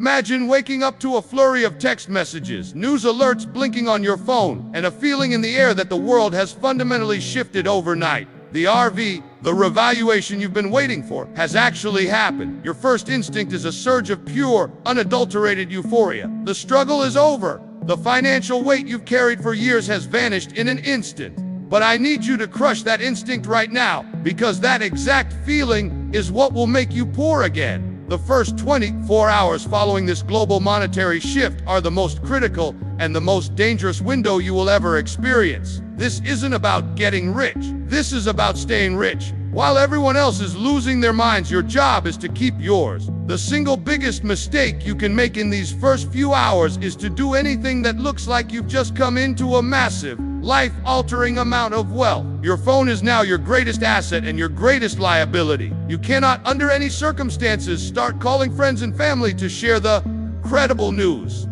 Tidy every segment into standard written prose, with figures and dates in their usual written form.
Imagine waking up to a flurry of text messages, news alerts blinking on your phone, and a feeling in the air that the world has fundamentally shifted overnight. The RV, the revaluation you've been waiting for, has actually happened. Your first instinct is a surge of pure, unadulterated euphoria. The struggle is over. The financial weight you've carried for years has vanished in an instant. But I need you to crush that instinct right now, because that exact feeling is what will make you poor again. The first 24 hours following this global monetary shift are the most critical and the most dangerous window you will ever experience. This isn't about getting rich. This is about staying rich. While everyone else is losing their minds, your job is to keep yours. The single biggest mistake you can make in these first few hours is to do anything that looks like you've just come into a massive, life-altering amount of wealth. Your phone is now your greatest asset and your greatest liability. You cannot, under any circumstances, start calling friends and family to share the credible news.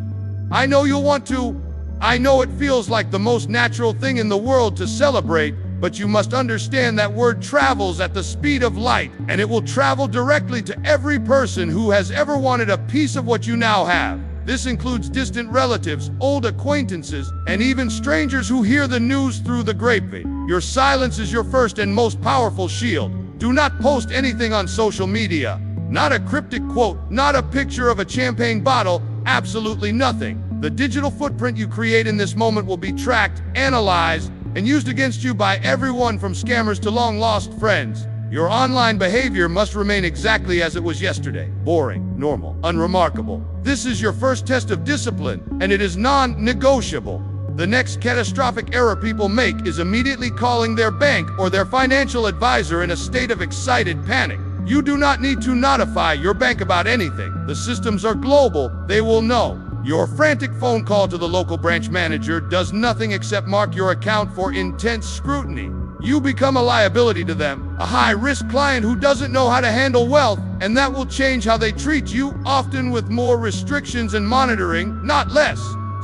I know you'll want to. I know it feels like the most natural thing in the world to celebrate, but you must understand that word travels at the speed of light, and it will travel directly to every person who has ever wanted a piece of what you now have. This includes distant relatives, old acquaintances, and even strangers who hear the news through the grapevine. Your silence is your first and most powerful shield. Do not post anything on social media. Not a cryptic quote, not a picture of a champagne bottle, absolutely nothing. The digital footprint you create in this moment will be tracked, analyzed, and used against you by everyone from scammers to long-lost friends. Your online behavior must remain exactly as it was yesterday. Boring, normal, unremarkable. This is your first test of discipline, and it is non-negotiable. The next catastrophic error people make is immediately calling their bank or their financial advisor in a state of excited panic. You do not need to notify your bank about anything. The systems are global, they will know. Your frantic phone call to the local branch manager does nothing except mark your account for intense scrutiny. You become a liability to them, a high-risk client who doesn't know how to handle wealth, and that will change how they treat you, often with more restrictions and monitoring, not less.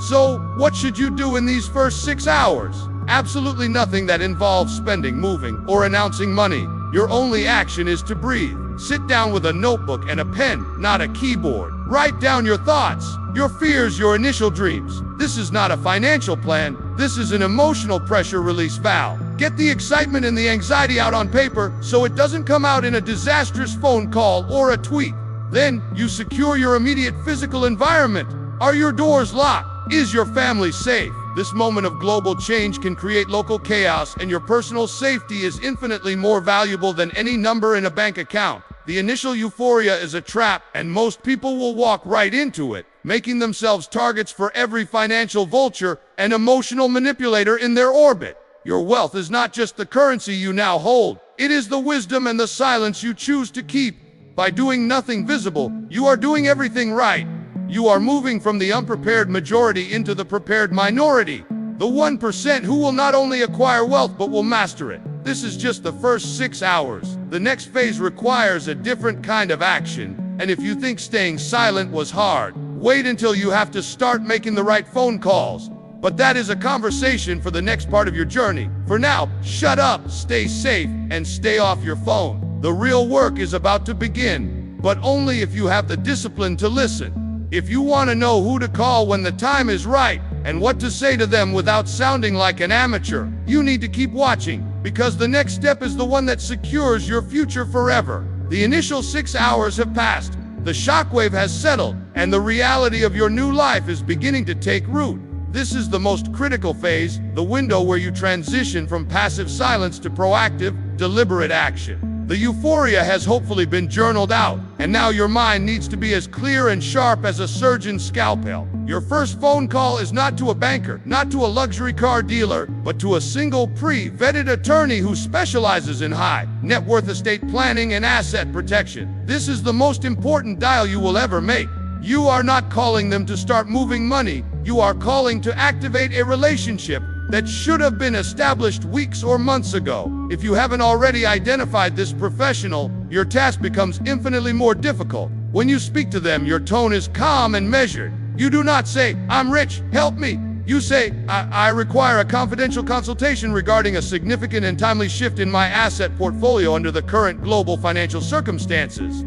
So, what should you do in these first 6 hours? Absolutely nothing that involves spending, moving, or announcing money. Your only action is to breathe. Sit down with a notebook and a pen, not a keyboard. Write down your thoughts, your fears, your initial dreams. This is not a financial plan. This is an emotional pressure release valve. Get the excitement and the anxiety out on paper so it doesn't come out in a disastrous phone call or a tweet. Then you secure your immediate physical environment. Are your doors locked? Is your family safe? This moment of global change can create local chaos, and your personal safety is infinitely more valuable than any number in a bank account. The initial euphoria is a trap, and most people will walk right into it, making themselves targets for every financial vulture and emotional manipulator in their orbit. Your wealth is not just the currency you now hold. It is the wisdom and the silence you choose to keep. By doing nothing visible, you are doing everything right. You are moving from the unprepared majority into the prepared minority, the 1% who will not only acquire wealth but will master it. This is just the first 6 hours. The next phase requires a different kind of action, and if you think staying silent was hard, wait until you have to start making the right phone calls. But that is a conversation for the next part of your journey. For now, shut up, stay safe, and stay off your phone. The real work is about to begin, but only if you have the discipline to listen. If you want to know who to call when the time is right and what to say to them without sounding like an amateur, you need to keep watching, because the next step is the one that secures your future forever. The initial 6 hours have passed, the shockwave has settled, and the reality of your new life is beginning to take root. This is the most critical phase, the window where you transition from passive silence to proactive, deliberate action. The euphoria has hopefully been journaled out, and now your mind needs to be as clear and sharp as a surgeon's scalpel. Your first phone call is not to a banker, not to a luxury car dealer, but to a single pre-vetted attorney who specializes in high net worth estate planning and asset protection. This is the most important dial you will ever make. You are not calling them to start moving money. You are calling to activate a relationship that should have been established weeks or months ago. If you haven't already identified this professional, your task becomes infinitely more difficult. When you speak to them, your tone is calm and measured. You do not say, "I'm rich, help me." You say, I require a confidential consultation regarding a significant and timely shift in my asset portfolio under the current global financial circumstances."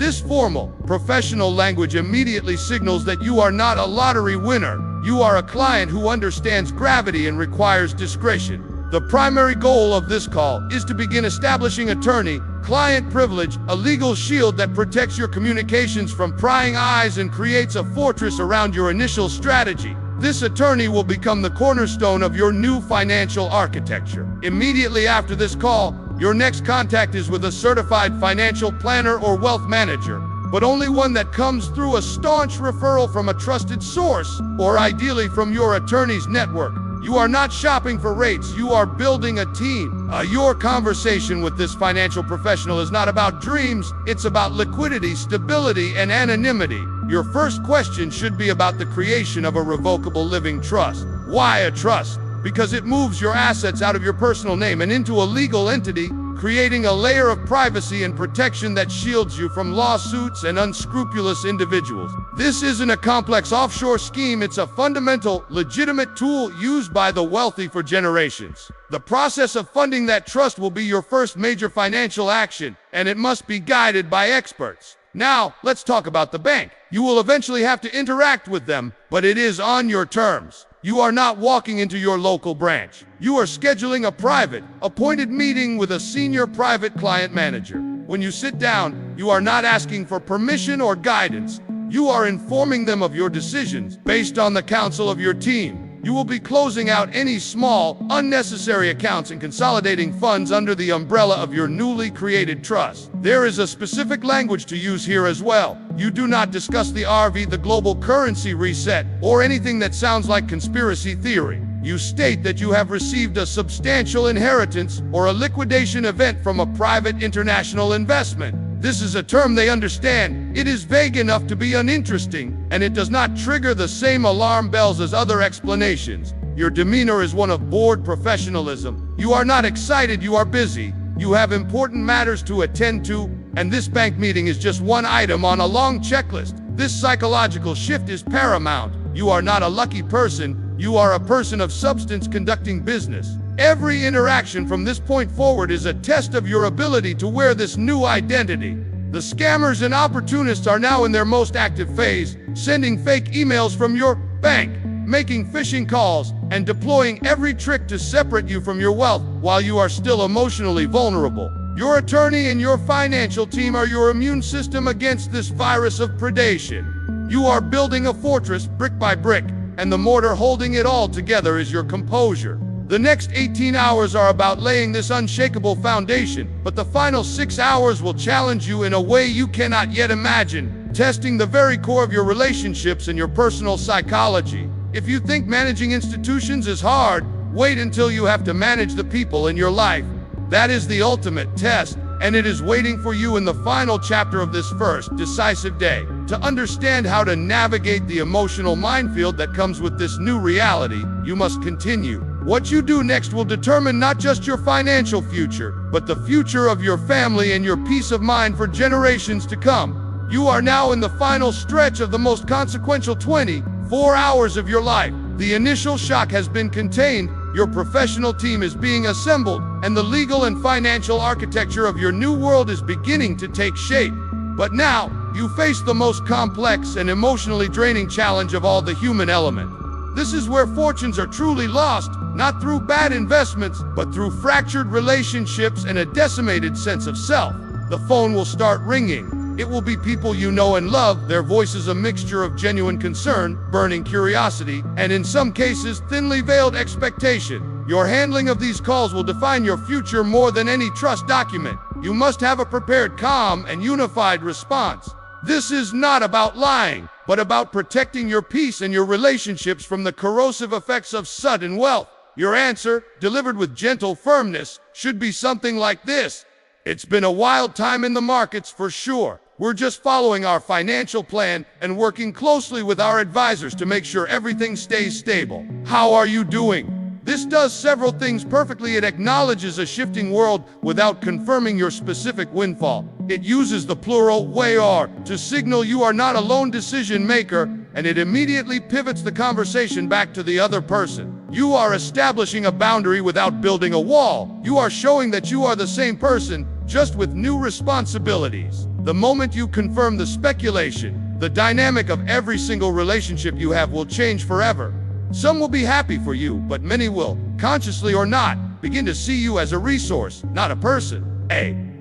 This formal, professional language immediately signals that you are not a lottery winner. You are a client who understands gravity and requires discretion. The primary goal of this call is to begin establishing attorney-client privilege, a legal shield that protects your communications from prying eyes and creates a fortress around your initial strategy. This attorney will become the cornerstone of your new financial architecture. Immediately after this call, your next contact is with a certified financial planner or wealth manager, but only one that comes through a staunch referral from a trusted source, or ideally from your attorney's network. You are not shopping for rates, you are building a team. Your conversation with this financial professional is not about dreams, it's about liquidity, stability, and anonymity. Your first question should be about the creation of a revocable living trust. Why a trust? Because it moves your assets out of your personal name and into a legal entity, creating a layer of privacy and protection that shields you from lawsuits and unscrupulous individuals. This isn't a complex offshore scheme, it's a fundamental, legitimate tool used by the wealthy for generations. The process of funding that trust will be your first major financial action, and it must be guided by experts. Now, let's talk about the bank. You will eventually have to interact with them, but it is on your terms. You are not walking into your local branch. You are scheduling a private, appointed meeting with a senior private client manager. When you sit down, you are not asking for permission or guidance. You are informing them of your decisions based on the counsel of your team. You will be closing out any small, unnecessary accounts and consolidating funds under the umbrella of your newly created trust. There is a specific language to use here as well. You do not discuss the RV, the global currency reset, or anything that sounds like conspiracy theory. You state that you have received a substantial inheritance or a liquidation event from a private international investment. This is a term they understand. It is vague enough to be uninteresting, and it does not trigger the same alarm bells as other explanations. Your demeanor is one of bored professionalism. You are not excited, you are busy. You have important matters to attend to, and this bank meeting is just one item on a long checklist. This psychological shift is paramount. You are not a lucky person. You are a person of substance conducting business. Every interaction from this point forward is a test of your ability to wear this new identity. The scammers and opportunists are now in their most active phase, sending fake emails from your bank, making phishing calls, and deploying every trick to separate you from your wealth while you are still emotionally vulnerable. Your attorney and your financial team are your immune system against this virus of predation. You are building a fortress brick by brick, and the mortar holding it all together is your composure. The next 18 hours are about laying this unshakable foundation, but the final 6 hours will challenge you in a way you cannot yet imagine, testing the very core of your relationships and your personal psychology. If you think managing institutions is hard, wait until you have to manage the people in your life. That is the ultimate test, and it is waiting for you in the final chapter of this first, decisive day. To understand how to navigate the emotional minefield that comes with this new reality, you must continue. What you do next will determine not just your financial future, but the future of your family and your peace of mind for generations to come. You are now in the final stretch of the most consequential 24 hours of your life. The initial shock has been contained, your professional team is being assembled, and the legal and financial architecture of your new world is beginning to take shape. But now, you face the most complex and emotionally draining challenge of all, the human element. This is where fortunes are truly lost, not through bad investments, but through fractured relationships and a decimated sense of self. The phone will start ringing. It will be people you know and love, their voices a mixture of genuine concern, burning curiosity, and in some cases, thinly veiled expectation. Your handling of these calls will define your future more than any trust document. You must have a prepared, calm, and unified response. This is not about lying, but about protecting your peace and your relationships from the corrosive effects of sudden wealth. Your answer, delivered with gentle firmness, should be something like this. It's been a wild time in the markets for sure. We're just following our financial plan and working closely with our advisors to make sure everything stays stable. How are you doing? This does several things perfectly. It acknowledges a shifting world without confirming your specific windfall. It uses the plural "we are" to signal you are not a lone decision maker, and it immediately pivots the conversation back to the other person. You are establishing a boundary without building a wall. You are showing that you are the same person, just with new responsibilities. The moment you confirm the speculation, the dynamic of every single relationship you have will change forever. Some will be happy for you, but many will, consciously or not, begin to see you as a resource, not a person.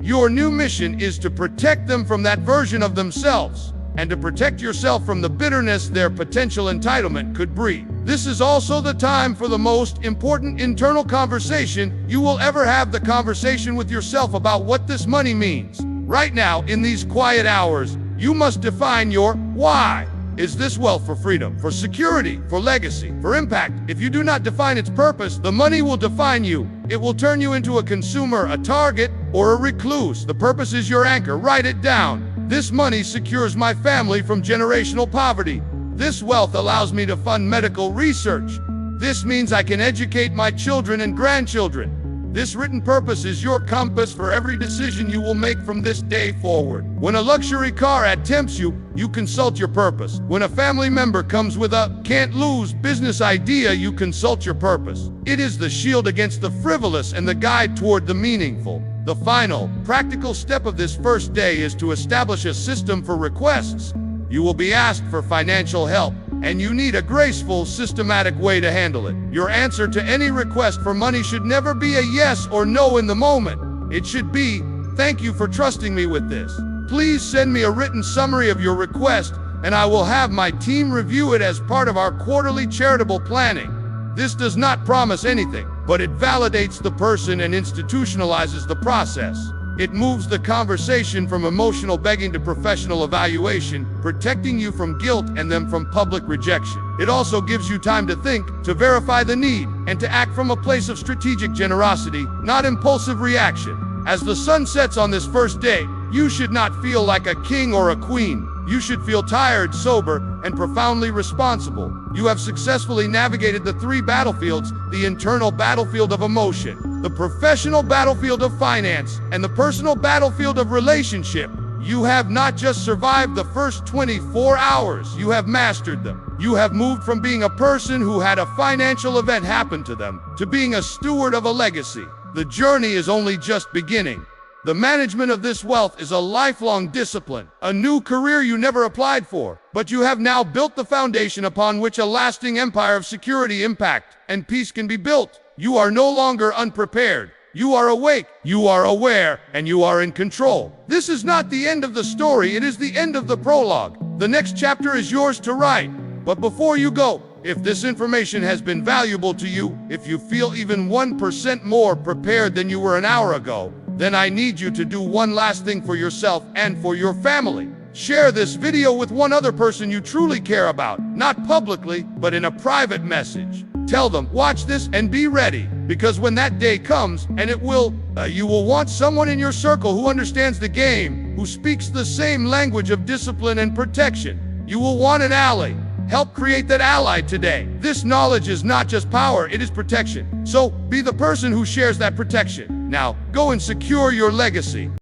Your new mission is to protect them from that version of themselves, and to protect yourself from the bitterness their potential entitlement could breed. This is also the time for the most important internal conversation you will ever have, the conversation with yourself about what this money means. Right now, in these quiet hours, you must define your why. Is this wealth for freedom, for security, for legacy, for impact? If you do not define its purpose, the money will define you. It will turn you into a consumer, a target, or a recluse. The purpose is your anchor. Write it down. This money secures my family from generational poverty. This wealth allows me to fund medical research. This means I can educate my children and grandchildren. This written purpose is your compass for every decision you will make from this day forward. When a luxury car ad tempts you, you consult your purpose. When a family member comes with a can't-lose business idea, you consult your purpose. It is the shield against the frivolous and the guide toward the meaningful. The final, practical step of this first day is to establish a system for requests. You will be asked for financial help, and you need a graceful, systematic way to handle it. Your answer to any request for money should never be a yes or no in the moment. It should be, "Thank you for trusting me with this. Please send me a written summary of your request, and I will have my team review it as part of our quarterly charitable planning." This does not promise anything, but it validates the person and institutionalizes the process. It moves the conversation from emotional begging to professional evaluation, protecting you from guilt and them from public rejection. It also gives you time to think, to verify the need, and to act from a place of strategic generosity, not impulsive reaction. As the sun sets on this first day, you should not feel like a king or a queen. You should feel tired, sober, and profoundly responsible. You have successfully navigated the three battlefields: the internal battlefield of emotion, the professional battlefield of finance, and the personal battlefield of relationship. You have not just survived the first 24 hours, you have mastered them. You have moved from being a person who had a financial event happen to them to being a steward of a legacy. The journey is only just beginning. The management of this wealth is a lifelong discipline, a new career you never applied for, but you have now built the foundation upon which a lasting empire of security, impact, and peace can be built. You are no longer unprepared. You are awake, you are aware, and you are in control. This is not the end of the story, it is the end of the prologue. The next chapter is yours to write. But before you go, if this information has been valuable to you, if you feel even 1% more prepared than you were an hour ago, then I need you to do one last thing for yourself and for your family. Share this video with one other person you truly care about, not publicly, but in a private message. Tell them, watch this and be ready, because when that day comes, and it will, you will want someone in your circle who understands the game, who speaks the same language of discipline and protection. You will want an ally. Help create that ally today. This knowledge is not just power, it is protection. So be the person who shares that protection. Now, go and secure your legacy.